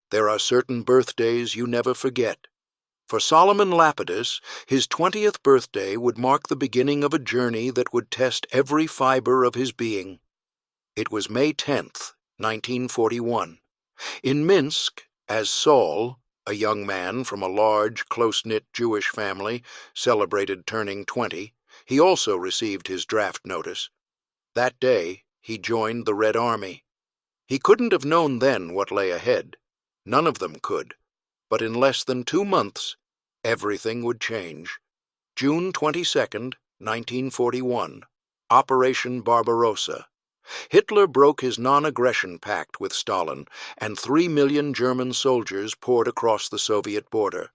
There are certain birthdays you never forget. For Solomon Lapidus, his 20th birthday would mark the beginning of a journey that would test every fiber of his being. It was May 10th, 1941. In Minsk, as Sol, a young man from a large, close-knit Jewish family, celebrated turning 20, he also received his draft notice. That day, he joined the Red Army. He couldn't have known then what lay ahead. None of them could. But in less than 2 months, everything would change. June 22nd, 1941. Operation Barbarossa. Hitler broke his non-aggression pact with Stalin, and 3 million German soldiers poured across the Soviet border.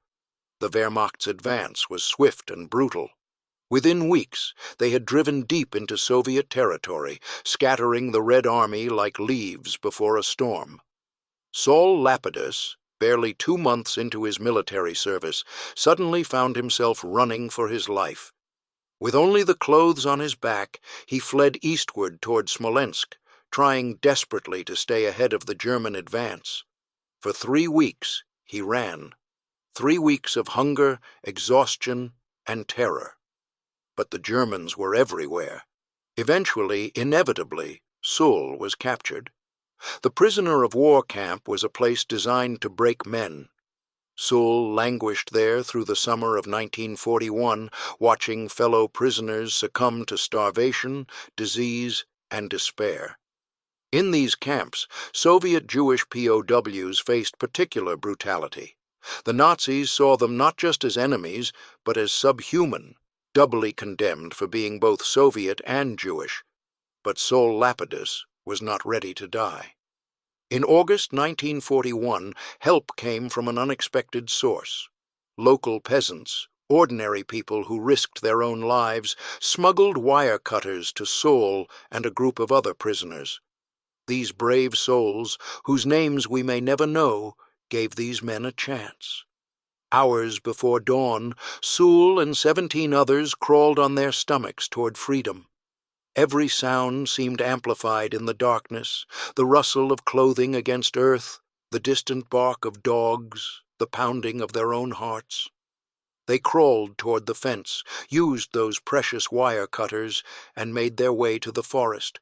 The Wehrmacht's advance was swift and brutal. Within weeks, they had driven deep into Soviet territory, scattering the Red Army like leaves before a storm. Sol Lapidus, barely 2 months into his military service, suddenly found himself running for his life. With only the clothes on his back, he fled eastward toward Smolensk, trying desperately to stay ahead of the German advance. For 3 weeks, he ran. 3 weeks of hunger, exhaustion, and terror. But the Germans were everywhere. Eventually, inevitably, Sol was captured. The prisoner of war camp was a place designed to break men. Sol languished there through the summer of 1941, watching fellow prisoners succumb to starvation, disease, and despair. In these camps, Soviet Jewish POWs faced particular brutality. The Nazis saw them not just as enemies, but as subhuman, doubly condemned for being both Soviet and Jewish. But Sol Lapidus was not ready to die. In August 1941, help came from an unexpected source. Local peasants, ordinary people who risked their own lives, smuggled wire cutters to Sol and a group of other prisoners. These brave souls, whose names we may never know, gave these men a chance. Hours before dawn, Sol and 17 others crawled on their stomachs toward freedom. Every sound seemed amplified in the darkness, the rustle of clothing against earth, the distant bark of dogs, the pounding of their own hearts. They crawled toward the fence, used those precious wire cutters, and made their way to the forest.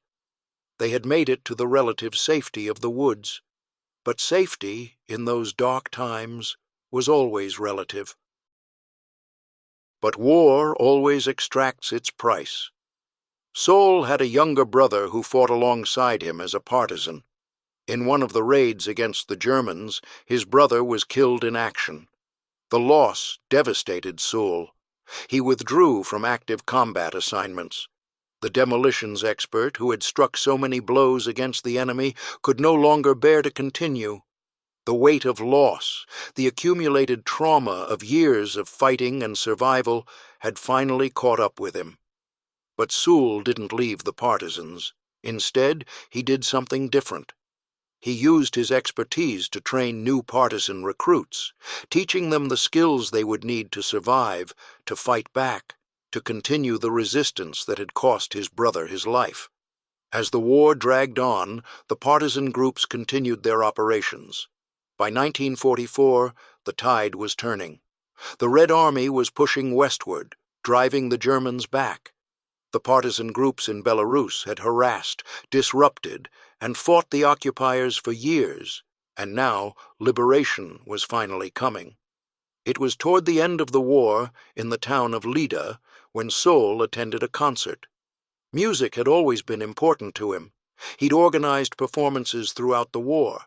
They had made it to the relative safety of the woods. But safety, in those dark times, was always relative. But war always extracts its price. Sol had a younger brother who fought alongside him as a partisan. In one of the raids against the Germans, his brother was killed in action. The loss devastated Sol. He withdrew from active combat assignments. The demolitions expert who had struck so many blows against the enemy could no longer bear to continue. The weight of loss, the accumulated trauma of years of fighting and survival, had finally caught up with him. But Sol didn't leave the partisans. Instead, he did something different. He used his expertise to train new partisan recruits, teaching them the skills they would need to survive, to fight back, to continue the resistance that had cost his brother his life. As the war dragged on, the partisan groups continued their operations. By 1944, the tide was turning. The Red Army was pushing westward, driving the Germans back. The partisan groups in Belarus had harassed, disrupted, and fought the occupiers for years, and now liberation was finally coming. It was toward the end of the war, in the town of Lida, when Sol attended a concert. Music had always been important to him. He'd organized performances throughout the war.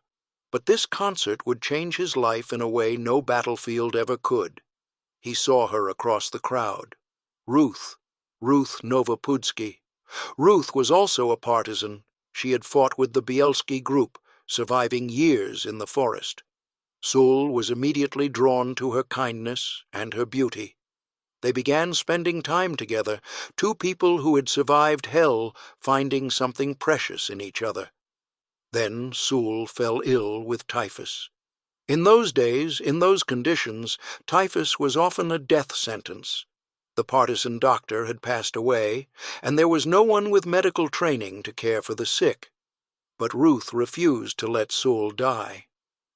But this concert would change his life in a way no battlefield ever could. He saw her across the crowd. Ruth Novopudsky. Ruth was also a partisan. She had fought with the Bielski group, surviving years in the forest. Sol was immediately drawn to her kindness and her beauty. They began spending time together, two people who had survived hell, finding something precious in each other. Then Sol fell ill with typhus. In those days, in those conditions, typhus was often a death sentence. The partisan doctor had passed away, and there was no one with medical training to care for the sick. But Ruth refused to let Sol die.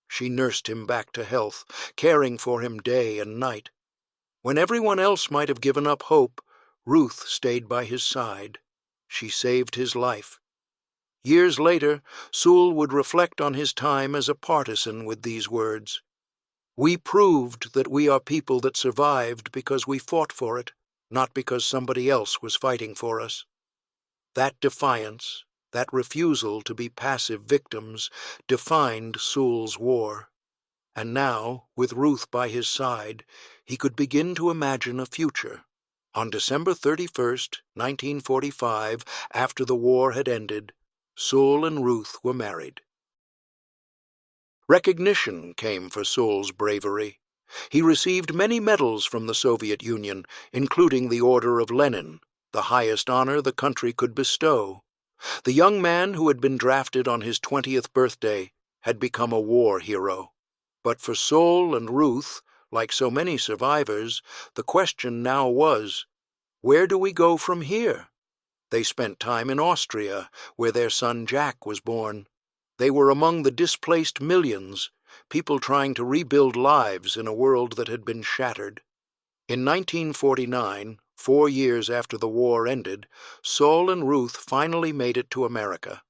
She nursed him back to health, caring for him day and night. When everyone else might have given up hope, Ruth stayed by his side. She saved his life. Years later, Sol would reflect on his time as a partisan with these words: "We proved that we are people that survived because we fought for it, not because somebody else was fighting for us." That defiance, that refusal to be passive victims, defined Sol's war. And now, with Ruth by his side, he could begin to imagine a future. On December 31st, 1945, after the war had ended, Sol and Ruth were married. Recognition came for Sol's bravery. He received many medals from the Soviet Union, including the Order of Lenin, the highest honor the country could bestow. The young man who had been drafted on his 20th birthday had become a war hero. But for Sol and Ruth, like so many survivors, the question now was, where do we go from here? They spent time in Austria, where their son Jack was born. They were among the displaced millions, people trying to rebuild lives in a world that had been shattered. In 1949, 4 years after the war ended, Sol and Ruth finally made it to America.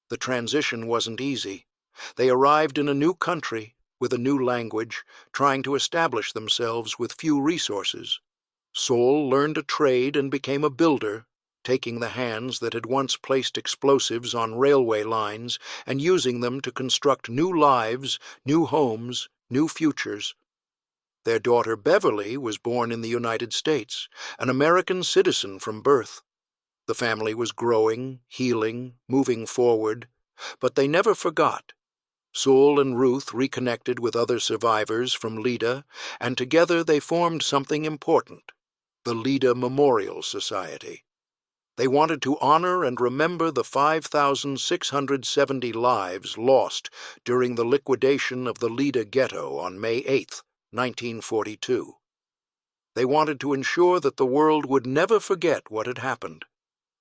The transition wasn't easy. They arrived in a new country, with a new language, trying to establish themselves with few resources. Sol learned a trade and became a builder, taking the hands that had once placed explosives on railway lines and using them to construct new lives, new homes, new futures. Their daughter Beverly was born in the United States, an American citizen from birth. The family was growing, healing, moving forward, but they never forgot. Sol and Ruth reconnected with other survivors from Lida, and together they formed something important, the Lida Memorial Society. They wanted to honor and remember the 5,670 lives lost during the liquidation of the Lida ghetto on May 8, 1942. They wanted to ensure that the world would never forget what had happened.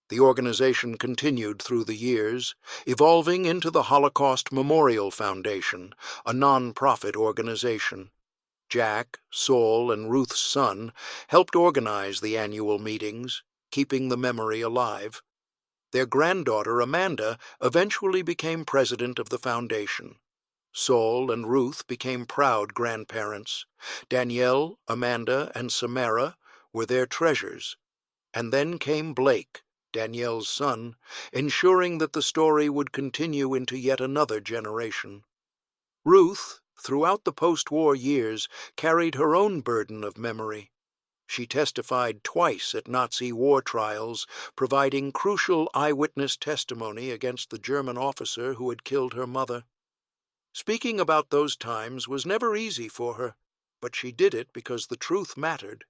The organization continued through the years, evolving into the Holocaust Memorial Foundation, a non-profit organization. Jack, Sol, and Ruth's son helped organize the annual meetings, keeping the memory alive. Their granddaughter, Amanda, eventually became president of the foundation. Sol and Ruth became proud grandparents. Danielle, Amanda, and Samara were their treasures. And then came Blake, Danielle's son, ensuring that the story would continue into yet another generation. Ruth, throughout the post-war years, carried her own burden of memory. She testified twice at Nazi war trials, providing crucial eyewitness testimony against the German officer who had killed her mother. Speaking about those times was never easy for her, but she did it because the truth mattered.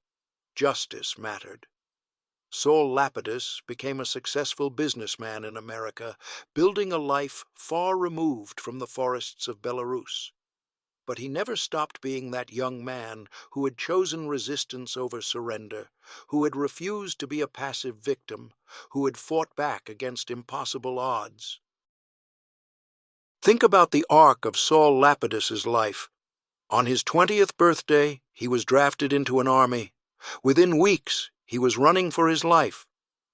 Justice mattered. Sol Lapidus became a successful businessman in America, building a life far removed from the forests of Belarus. But he never stopped being that young man who had chosen resistance over surrender, who had refused to be a passive victim, who had fought back against impossible odds. Think about the arc of Sol Lapidus's life. On his 20th birthday, he was drafted into an army. Within weeks, he was running for his life.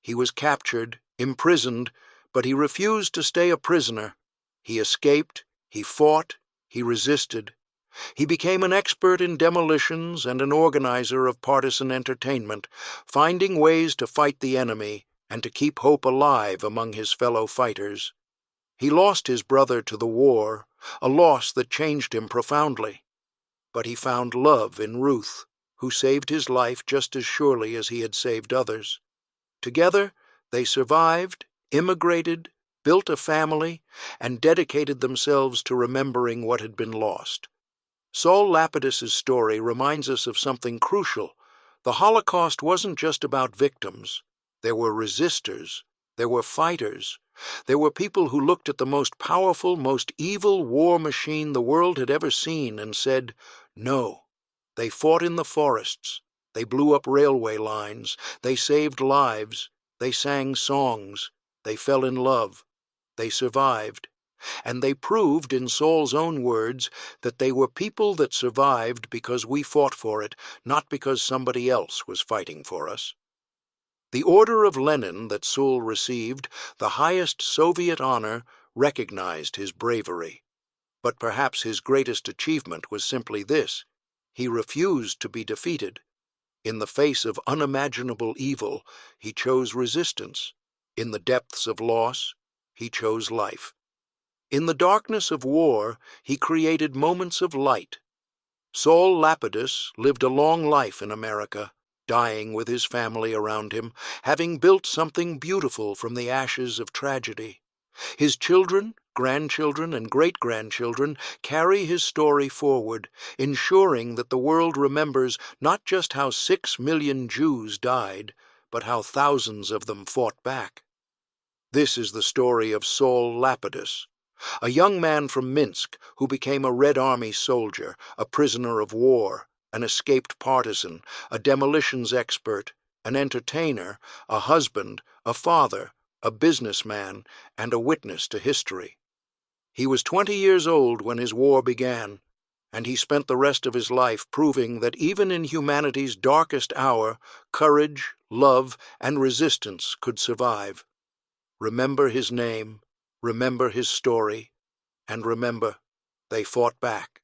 He was captured, imprisoned, but he refused to stay a prisoner. He escaped, he fought, he resisted. He became an expert in demolitions and an organizer of partisan entertainment, finding ways to fight the enemy and to keep hope alive among his fellow fighters. He lost his brother to the war, a loss that changed him profoundly. But he found love in Ruth, who saved his life just as surely as he had saved others. Together, they survived, immigrated, built a family, and dedicated themselves to remembering what had been lost. Sol Lapidus's story reminds us of something crucial. The Holocaust wasn't just about victims. There were resistors. There were fighters. There were people who looked at the most powerful, most evil war machine the world had ever seen and said, no. They fought in the forests. They blew up railway lines. They saved lives. They sang songs. They fell in love. They survived. And they proved, in Sol's own words, that they were people that survived because we fought for it, not because somebody else was fighting for us. The Order of Lenin that Sol received, the highest Soviet honor, recognized his bravery. But perhaps his greatest achievement was simply this: he refused to be defeated. In the face of unimaginable evil, he chose resistance. In the depths of loss, he chose life. In the darkness of war, he created moments of light. Sol Lapidus lived a long life in America, dying with his family around him, having built something beautiful from the ashes of tragedy. His children, grandchildren, and great-grandchildren carry his story forward, ensuring that the world remembers not just how 6 million Jews died, but how thousands of them fought back. This is the story of Sol Lapidus, a young man from Minsk who became a Red Army soldier, a prisoner of war, an escaped partisan, a demolitions expert, an entertainer, a husband, a father, a businessman, and a witness to history. He was 20 years old when his war began, and he spent the rest of his life proving that even in humanity's darkest hour, courage, love, and resistance could survive. Remember his name, remember his story, and remember, they fought back.